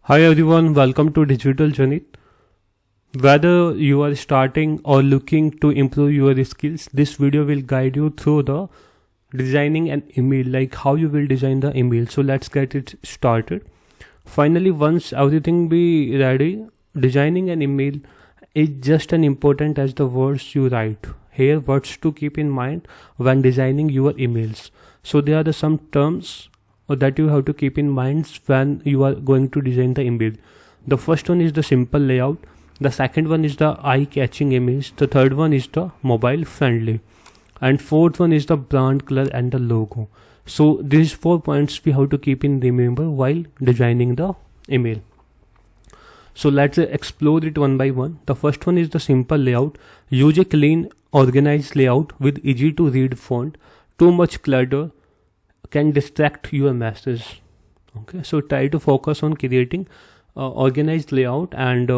Hi everyone, welcome to Digital Journey. Whether you are starting or looking to improve your skills, this video will guide you through the designing an email, like how you will design the email. So let's get it started. Finally, once everything be ready, designing an email is just as important as the words you write. Here, words to keep in mind when designing your emails. So there are some terms that you have to keep in mind when you are going to design the email. The first one is the simple layout, the second one is the eye-catching image, the third one is the mobile friendly, and fourth one is the brand color and the logo. So these 4 points we have to keep in remember while designing the email. So let's explore it one by one. The first one is the simple layout. Use a clean, organized layout with easy to read font. Too much clutter can distract your message. Okay, so try to focus on creating organized layout and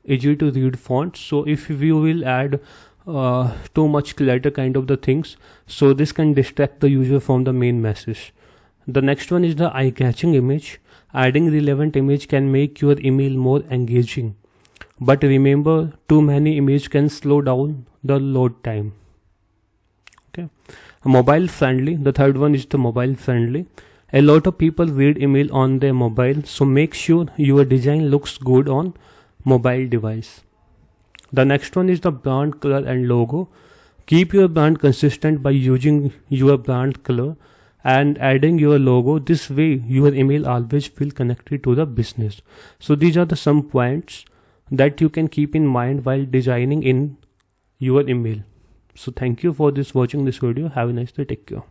easy to read fonts. So if you will add too much clutter kind of the things, so this can distract the user from the main message. The next one is the eye-catching image. Adding relevant image can make your email more engaging, but remember, too many image can slow down the load time. Okay, mobile friendly, the third one is the mobile friendly. A lot of people read email on their mobile, so make sure your design looks good on mobile device. The next one is the brand color and logo. Keep your brand consistent by using your brand color and adding your logo. This way your email always feel connected to the business. So these are the some points that you can keep in mind while designing in your email. So thank you for watching this video. Have a nice day. Take care.